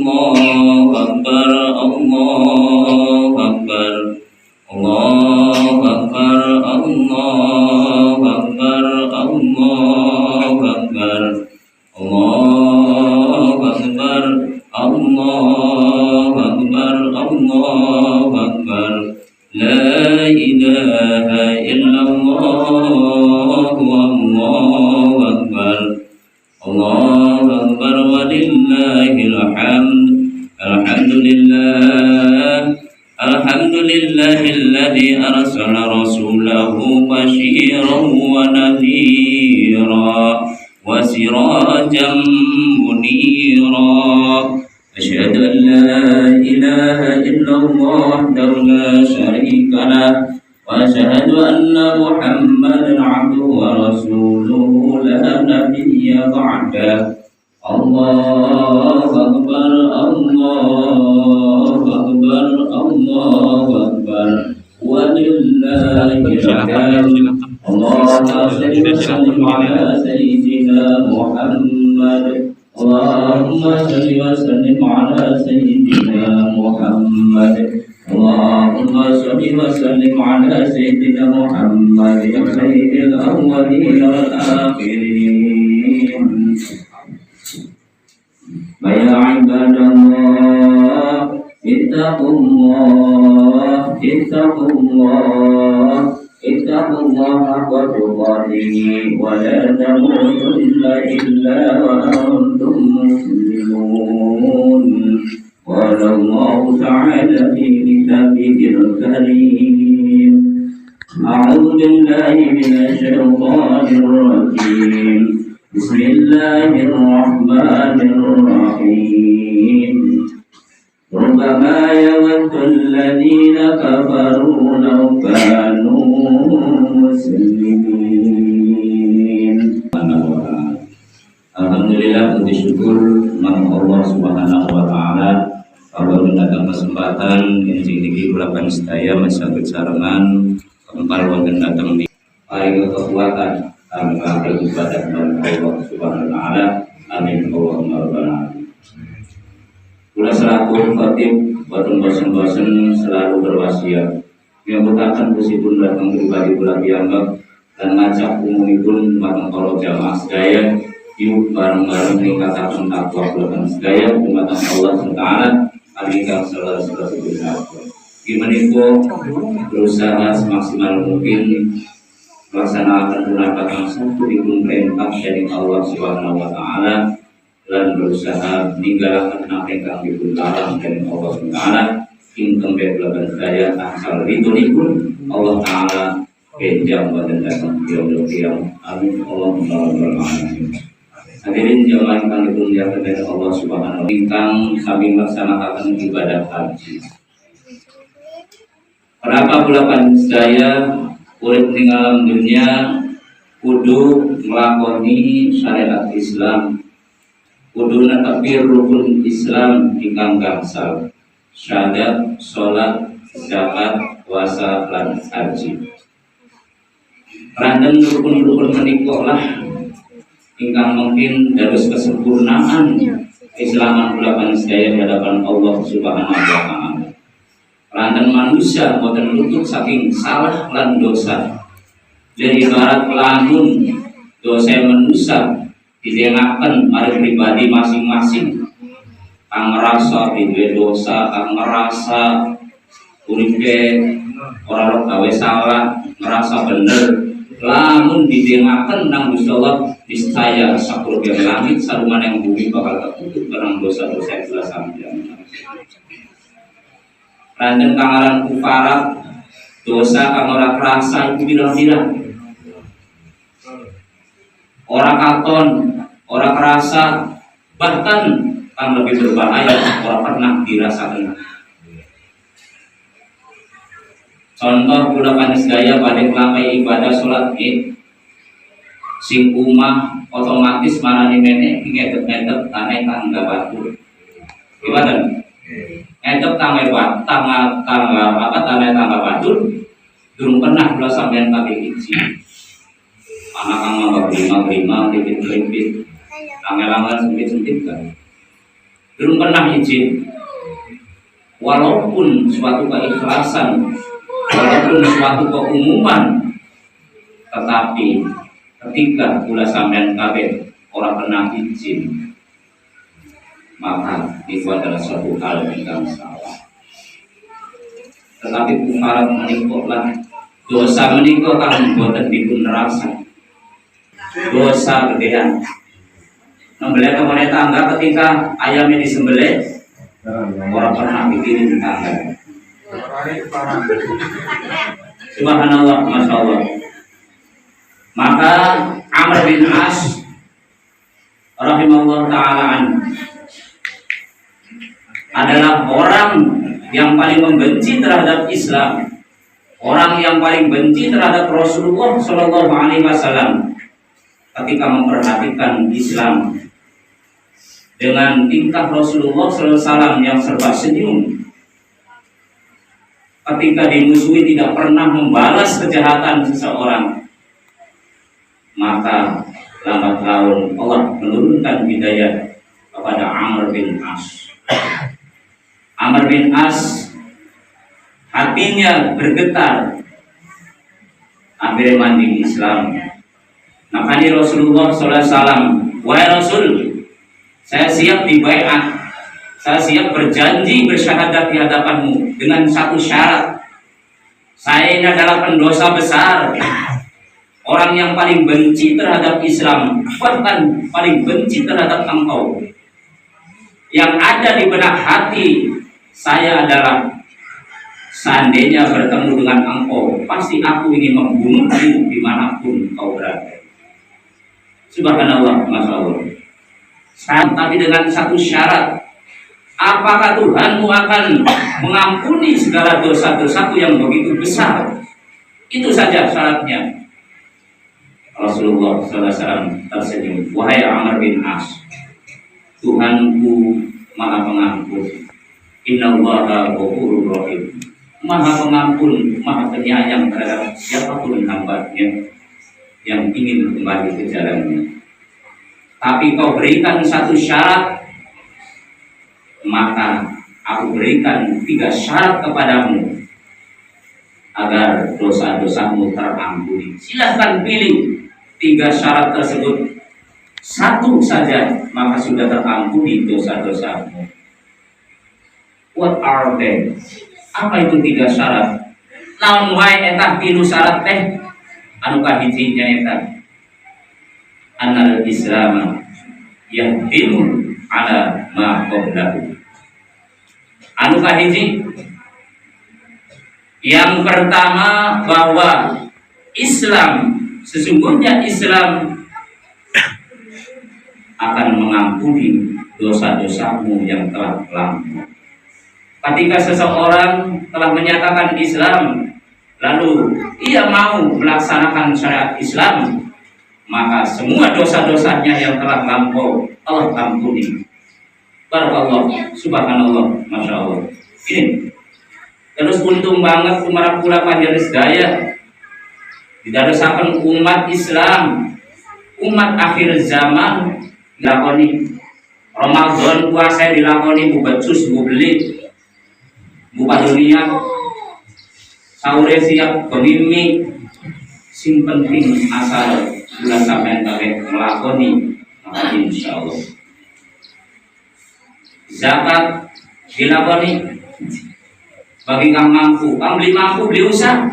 Allahu Akbar, Allahu Akbar, Allahu Akbar, Allahu Akbar, Allahu Akbar, Allahu Akbar, Allahu Akbar, Allahu Akbar. La ilaha illallah, Allahu Akbar, Allahu Akbar, walillahil hamd. Alhamdulillah, alhamdulillahilladzi arsala rasulahu basyiran wa nadhira wa sirajan munira. Asyhadu an la ilaha illallah wahdahu la syarika lah wa asyhadu anna Muhammadan abduhu wa rasuluhu la nabiyya ba'dah. Allahu Akbar, Allahu Akbar, Allahu Akbar, walillahil hamd. Allahumma shalli wa sallim ala sayyidina Muhammad. Allahumma shalli wa sallim ala sayyidina Muhammad. Allahumma shalli wa sallim ala sayyidina Muhammad khairil awwalin wal akhirin. Ya ibadallah, ittaqullah, ittaqullah, ittaqullah haqqa tuqatih wa la tamutunna illa wa antum muslimun. Qala Allah ta'ala fi kitabihil karim. A'udzu billahi minasy syaithanir rajim. Bismillahirrahmanirrahim. Rubbama yawaddu alladhina kafaru law kanu muslimin. Alhamdulillah, puji syukur marang Allah Subhanahu wa taala bahwa mendatang kesempatan enjing niki kula panjenengan masyarakat sarengan kempal wonten dateng di paring kekuatan tanpa ibadah kepada Allah Subhanahu wa taala. Amin Allahumma rabbal alamin. Kula selaku khatib boten bosen-bosen selalu berwasiat yang betakan kusipun datang pribadi kula piyambak dan ngajak umumipun marang para jamaah sedaya yuk bareng-bareng ningkataken takwa kula sedaya dumateng Allah Subhanahu wa taala. Ingkang salah-salah gimana berusaha semaksimal mungkin melaksanakan pendapat satu dikun perintah dari Allah Subhanahu wa taala dan berusaha meninggalkan apa yang dikun larang dari Allah Subhanahu wa taala. Ingkang belajar saya asal ridhonipun Allah taala kenjang badan datang kiam. Amin Allahumma rabbal alamin. Hadirin jamaah kang dimuliakan oleh Allah Subhanahu wa taala, ingkang sami melaksanakan ibadah haji. Kenapa pula panjenengan urip ning alam dunia kudu nglakoni syariat Islam, kudu netepi rukun Islam ingkang gangsal, syahadat, salat, zakat, puasa, lan haji. Ranten rukun-rukun menika lah ingkang mungkin dados kesempurnaan keislaman kula panjenengan di hadapan Allah Subhanahu wa taala. Ranten manusia boten luput saking salah lan dosa. Jadi ibarat lamun dosa manusia didengaken mari pribadi masing-masing. Kang ngerasa duwe dosa, kang ngerasa uripe ora gawe salah, ngerasa bener. Lamun didengaken nang Gusti Allah niscaya sakurbe langit sarumane yang bumi bakal ketutup barang dosa-dosa jelas sampeyan. Ranten kangaran kufarat dosa kang ora krasa itu bilang-bilang ora katon, ora kerasa, bahkan kang lebih berbahaya ora pernah dirasakan. Contoh kula panjenengan pada nglampahi ibadah salat Id sing umah otomatis marani meneh ngedep-ngedep tanah tangga batu. Gimana? Ngedep tanah tangga batu durung pernah kula sampeyan kaki iji. Anak kang ngambak lima tipit-tipit, angel-angel sempit-sempit kan. belum pernah izin. Walaupun suatu keikhlasan, walaupun suatu keumuman, tetapi ketika kula sampean kabeh orang pernah izin, maka itu adalah suatu hal yang salah. Tetapi kumarat menikahlah dosa menikah kan boten dipun rasa. Dosa gedean. Membelai kepada tangga ketika ayamnya disembelih, orang pernah bikin tangga. Subhanallah, masya Allah. Maka Amr bin As rahimahullah ta'ala adalah orang yang paling membenci terhadap Islam, orang yang paling benci terhadap Rasulullah Shallallahu Alaihi Wasallam. Ketika memperhatikan Islam dengan tingkah Rasulullah Shallallahu Alaihi Wasallam yang serba senyum, ketika dimusuhi tidak pernah membalas kejahatan seseorang, maka lambat laun Allah menurunkan hidayah kepada Amr bin As. Amr bin As hatinya bergetar, akhirnya mandi Islam. Makanya Rasulullah SAW, wahai Rasul, saya siap dibaiat, saya siap berjanji bersyahadat di hadapanmu dengan satu syarat. Saya ini adalah pendosa besar, orang yang paling benci terhadap Islam, bahkan paling benci terhadap engkau. Yang ada di benak hati saya adalah seandainya bertemu dengan engkau, pasti aku ingin membunuhmu dimanapun kau berada. Subhanallah, masya Allah. Tapi dengan satu syarat, apakah Tuhanmu akan mengampuni segala dosa-dosaku yang begitu besar? Itu saja syaratnya. Rasulullah SAW tersenyum, wahai Amr bin As, Tuhanku maha pengampun. Innallaha ghafurur rahim. Maha pengampun, maha penyayang terhadap siapapun hambanya yang ingin kembali ke jalannya. Tapi kau berikan satu syarat, maka aku berikan 3 syarat kepadamu agar dosa-dosamu terampuni. Silahkan pilih 3 syarat tersebut, satu saja maka sudah terampuni dosa-dosamu. What are they? Apa itu 3 syarat? Naon wae eta 3 syarat teh? Anu kahijinya eta anal Islam yahdimu ala ma qablahu. Anu kahiji, yang pertama bahwa Islam, sesungguhnya Islam akan mengampuni dosa-dosamu yang telah lampau. Ketika seseorang telah menyatakan Islam, lalu ia mau melaksanakan syariat Islam, maka semua dosa-dosanya yang telah lampau Allah ampuni. Barakallah, subhanallah, masya Allah. Ini terus untung banget kumaha pula panjeris daya didadosaken umat Islam, umat akhir zaman dilakoni Ramadan puasa, dilakoni bu becus, bu beli, bu dunia, sahur siap pemimi, sing penting asal bulan sampai kabeh melakoni, maka insyaallah. Zakat dilakoni bagi kang mampu, kang beli mampu, beli usah,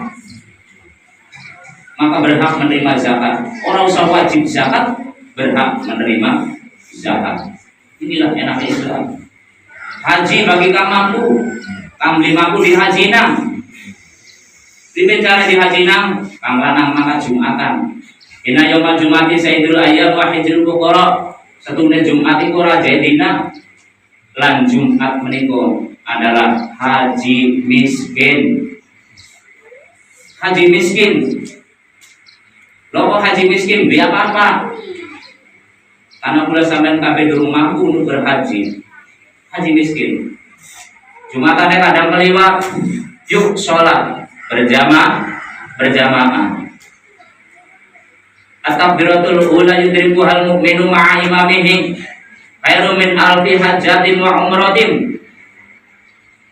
maka berhak menerima zakat. Orang usah wajib zakat, berhak menerima zakat. Inilah enaknya Islam. Haji bagi kang mampu, kang beli mampu di haji nang, dibicara di haji nang, kang lanang maka Jumatan. Ina yoma Jumati Sayyidul Ayyam wa Hijrul Fuqara. Satune Jumat iku raja dina, lan Jumat menika adalah haji miskin. Haji miskin. Lopo haji miskin biar apa? Karena pula sampean kabeh durung mampu untuk berhaji. Haji miskin. Jumatane kadang keliwat, yuk sholat berjamaah. At-takbiratul ula yudrikuhal mu'minu ma'a imamihi. khairu min alfi hajatin wa umratin.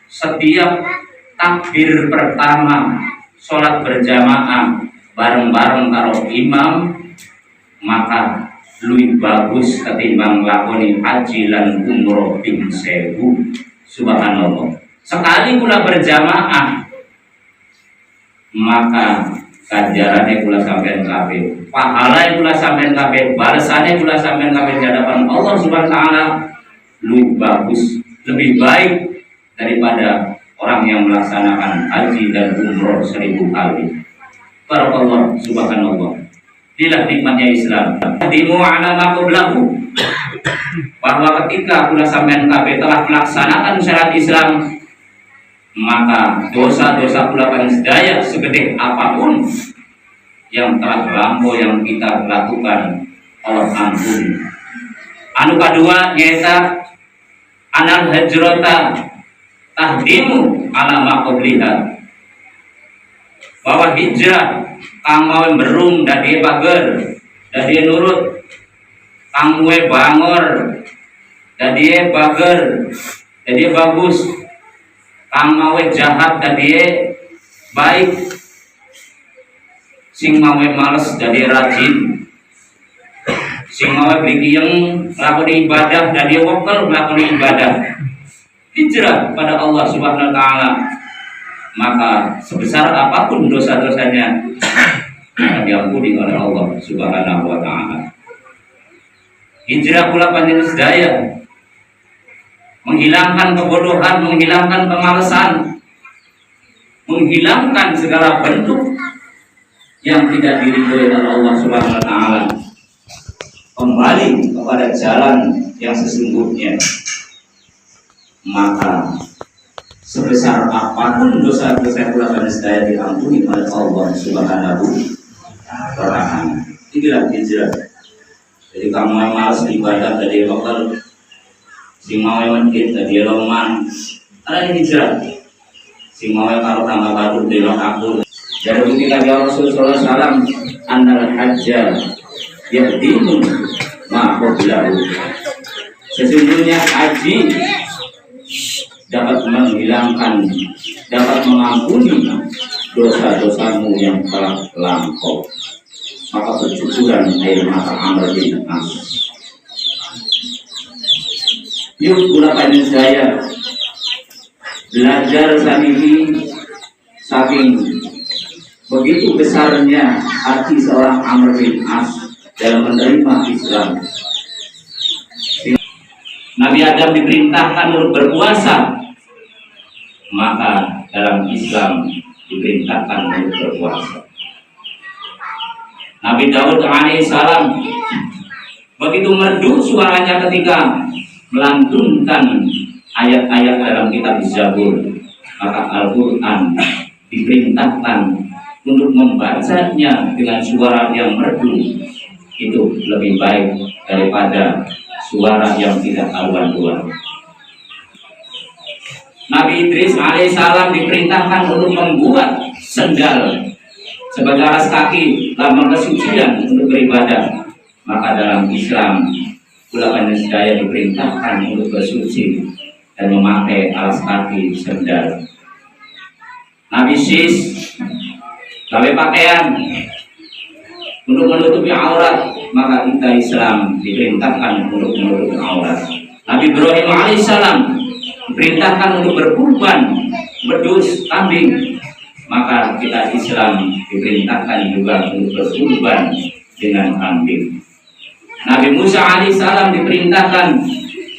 Setiap takbir pertama sholat berjamaah bareng-bareng karo imam, maka luwih bagus ketimbang lakoni haji lan umroh ping 1000. Subhanallah. Sekali kula berjamaah, maka ganjarane kula sampeyan kabeh, pahala kula sampeyan kabeh, balesane kula sampeyan kabeh di hadapan Allah Subhanahu wa taala luwih bagus, lebih baik daripada orang yang melaksanakan haji dan umroh 1000 kali. Barakallah, subhanallah. Inilah nikmatnya Islam. Dimu ala ma qablahu, bahwa ketika kula sampeyan kabeh telah melaksanakan syariat Islam, maka dosa-dosa kula panjenengan sedaya segede apapun yang telah lampau yang kita lakukan, Allah ampuni. Anu kedua nyaita anal hajrata tahdimu ala ma qabliha, bahwa hijrah kang mau berung dadi pager, dadi nurut, kang muwe bangor dadi pager, dadi bagus, kang mau jahat dadi baik, sing mau males dadi rajin, sing mau bikiyeng nglakoni ibadah dadi wekel nglakoni ibadah. Hijrah pada Allah Subhanahu wa taala, maka sebesar apapun dosa-dosanya akan diampuni oleh Allah Subhanahu wa taala. Hijrah pula panjenengan sedaya menghilangkan kebodohan, menghilangkan kemalasan, menghilangkan segala bentuk yang tidak diridhoi oleh Allah Subhanahu wa taala, kembali kepada jalan yang sesungguhnya. Maka sebesar apapun dosa-dosa yang kulakukan sedaya diampuni oleh Allah Subhanahu wa taala. Inilah hijrah. Jadi kamu yang malas ibadah tadi lokal, si mau yang medit tadi loman, ada hijrah. Si mau yang karo tambah batu di lokal. Jadi ketika dia Rasulullah SAW annal hajja yahdimu ma qablahu, sesungguhnya haji dapat menghilangkan, dapat mengampuni dosa-dosamu yang telah lampau. Maka bercucuran air mata Amr bin As. Yuk kula panjenengan saya belajar saking begitu besarnya hati seorang Amr bin As dalam menerima Islam. Nabi Adam diperintahkan untuk berpuasa, maka dalam Islam diperintahkan untuk berpuasa. Nabi Daud alaihissalam begitu merdu suaranya ketika melantunkan ayat-ayat dalam kitab Zabur, maka Al-Quran diperintahkan untuk membacanya dengan suara yang merdu. Itu lebih baik daripada suara yang tidak karuan-karuan. Nabi Idris alaihissalam diperintahkan untuk membuat sendal sebagai alas kaki lambang kesucian untuk beribadah. Maka dalam Islam pula panjenengan diperintahkan untuk bersuci dan memakai alas kaki sendal. Nabi Sis gawe pakaian untuk menutupi aurat, maka kita Islam diperintahkan untuk menutupi aurat. Nabi Ibrahim alaihissalam diperintahkan untuk berkurban, berdus kambing, maka kita Islam diperintahkan juga untuk berkurban dengan kambing. Nabi Musa alaihissalam diperintahkan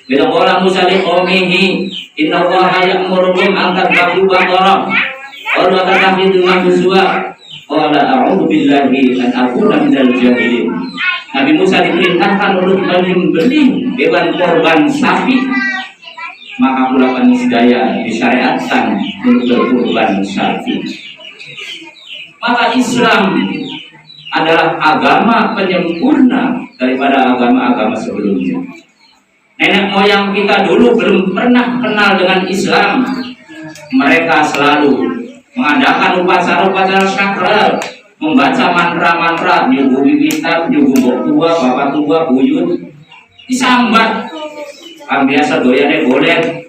bila qala Musa li qaumihi innallaha ya'murukum an tadhbahu baqarah qalu atattakhiduna min huzwa qala a'udzu billahi an akuna minal jahilin. Nabi Musa diperintahkan untuk membeli hewan korban sapi, maka pula panisdaya disyariatkan untuk berkorban sapi. Maka Islam adalah agama penyempurna daripada agama-agama sebelumnya. Nenek moyang kita dulu belum pernah kenal dengan Islam. Mereka selalu mengadakan upacara-upacara sakral, membaca mantra-mantra, nyuguh wiwitan, nyuguh mbok tua, bapak tua, buyut, disambat. Kan biasa doyane boleh.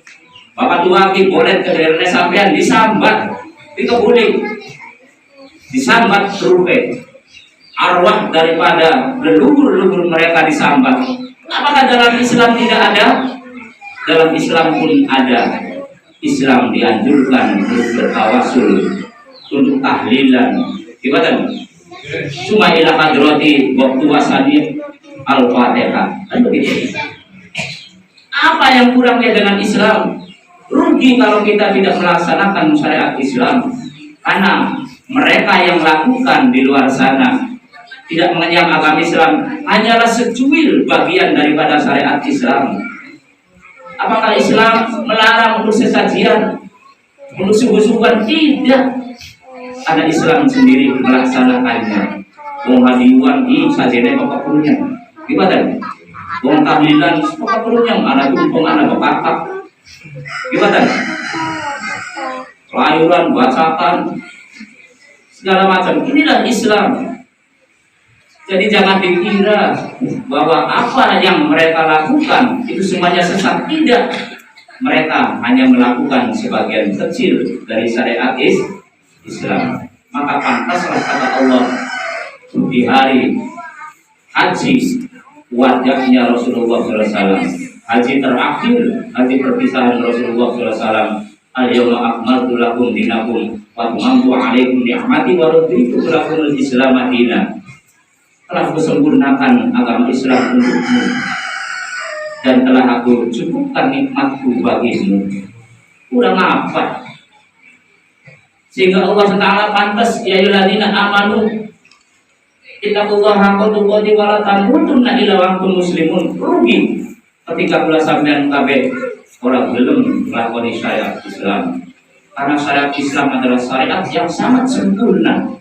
Bapak tua ki boleh kedengarannya sampean disambat, dikebuli, disambat rupe. Arwah daripada leluhur-leluhur mereka disambat. Apakah dalam Islam tidak ada? Dalam Islam pun ada. Islam dianjurkan untuk bertawasul, untuk tahlilan. Gimana? Cuma ila hadrati waktu wasani al-Fatihah. Kan begitu. Apa yang kurangnya dengan Islam? Rugi kalau kita tidak melaksanakan syariat Islam. Karena mereka yang lakukan di luar sana tidak mengenyam agama Islam hanyalah secuil bagian daripada syariat Islam. Apakah Islam melarang untuk sesajian, untuk subuh-subuhan? Tidak. Ada Islam sendiri melaksanakannya. Wong hadiwan ini sajene bapak punya. Gimana? Wong tahlilan bapak punya, anak tumpeng, anak bapak. Gimana? Layuran, bacaan, segala macam. Inilah Islam. Jadi jangan dikira bahwa apa yang mereka lakukan itu semuanya sesat. Tidak. Mereka hanya melakukan sebagian kecil dari syariat Islam. Maka pantaslah kata Allah di hari haji wajahnya Rasulullah SAW, haji terakhir, haji perpisahan Rasulullah SAW. Al-yawma akmaltu lakum dinakum wa atmamtu alaikum ni'mati wa raditu lakum al-Islam dinan. Telah kusempurnakan agama Islam untukmu dan telah aku cukupkan nikmatku bagimu. Kurang apa? Sehingga Allah Taala pantas, ya ayyuhalladzina amanu ittaqullaha haqqa tuqatih wa la tamutunna illa wa antum muslimun. Rugi ketika kula sampean kabeh orang belum melakoni syariat Islam. Karena syariat Islam adalah syariat yang sangat sempurna,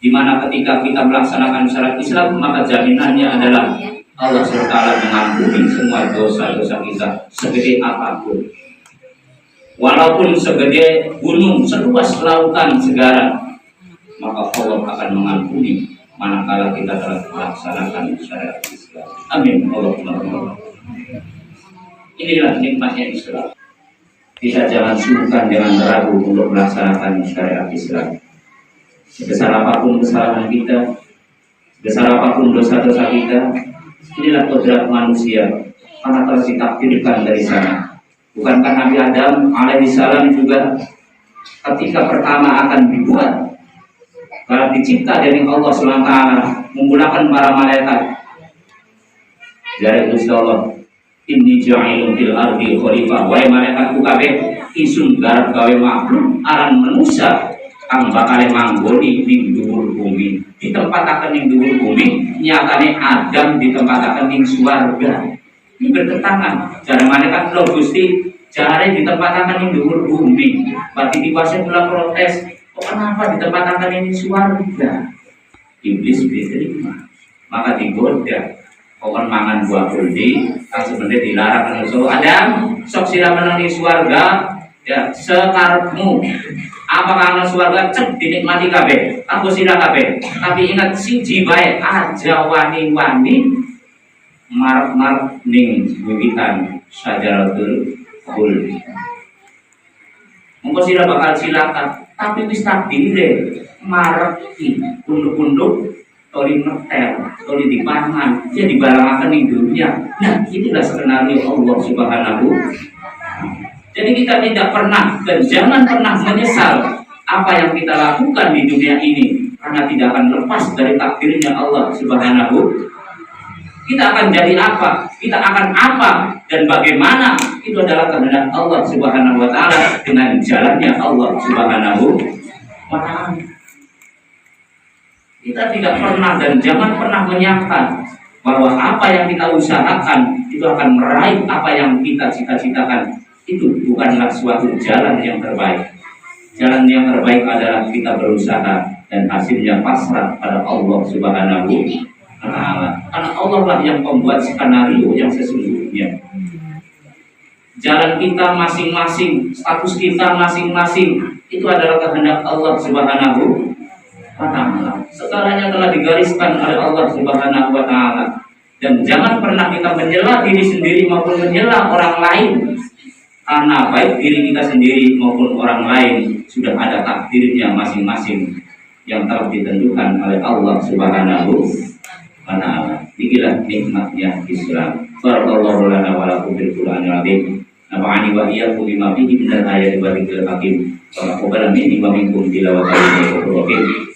di mana ketika kita melaksanakan syariat Islam maka jaminannya adalah Allah SWT mengampuni semua dosa-dosa kita segede apapun. Walaupun segede gunung, seluas lautan segara, maka Allah akan mengampuni manakala kita telah melaksanakan syariat Islam. Amin. Allahumma. Inilah nikmatnya Islam. Kita jangan sungkan, jangan ragu untuk melaksanakan syariat Islam. Sebesar apapun kesalahan kita, sebesar apapun dosa-dosa kita, inilah kodrat manusia, karena telah ditakdirkan dari sana. Bukankah Nabi Adam alaihissalam juga ketika pertama akan dibuat, kalau dicipta dari Allah SWT menggunakan para malaikat, dari Gusti Allah, inni ja'ilun fil ardi khalifah, wa malaikatku kabeh isun garap gawe makhluk aran manusia kang bakal manggoni ning dhuwur bumi. Ditempataken ning dhuwur bumi, nyatane Adam ditempataken ning swarga. Ini bertentangan. Jare malaikat lho Gusti, jare ditempataken ning dhuwur bumi. Berarti dipasang pula protes, kok kenapa ditempataken ning swarga? Iblis diterima, maka digoda. Pokon mangan buah kuldi, kan sebenarnya dilarang kan so Adam, sok sira menang di swarga, ya sekarepmu. Apakah ana swarga cek dinikmati kabeh, aku sira kabeh. Tapi ingat siji bae aja wani-wani marep-marep ning wiwitan syajaratul khuld. Monggo sira bakal silakan, tapi wis takdire marep iki punduk-punduk tori metel, tori dipangan, dia dibalangakan di dunia. Nah, itulah skenario Allah Subhanahu. Jadi kita tidak pernah dan jangan pernah menyesal apa yang kita lakukan di dunia ini, karena tidak akan lepas dari takdirnya Allah Subhanahu. Kita akan jadi apa, kita akan apa dan bagaimana, itu adalah kehendak Allah Subhanahu wa taala dengan jalannya Allah Subhanahu wa taala. Kita tidak pernah dan jangan pernah menyangka bahwa apa yang kita usahakan itu akan meraih apa yang kita cita-citakan. Itu bukanlah suatu jalan yang terbaik. Jalan yang terbaik adalah kita berusaha dan hasilnya pasrah pada Allah Subhanahu wa taala. Karena Allah lah yang membuat skenario yang sesungguhnya. Jalan kita masing-masing, status kita masing-masing, itu adalah kehendak Allah Subhanahu wa taala. Segalanya telah digariskan oleh Allah Subhanahu wa taala. Dan jangan pernah kita mencela diri sendiri maupun mencela orang lain, karena baik diri kita sendiri maupun orang lain sudah ada takdirnya masing-masing yang telah ditentukan oleh Allah Subhanahu wa Ta'ala. Inilah nikmatnya Islam. Barakallahu lana wa lakum bil Qur'anil azim. Nafa'ani wa iyyakum bima fihi minal ayati wal dzikril hakim. Wa taqabbal minni wa minkum tilawatan wa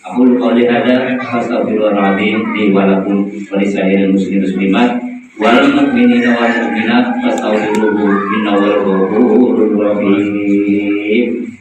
Aku qali hada astagfirullahaladzim li wa lakum wa lisairil muslimin muslimat wal mu'minina wal mu'minat fastaghfiruhu innahu ghafurur rahim.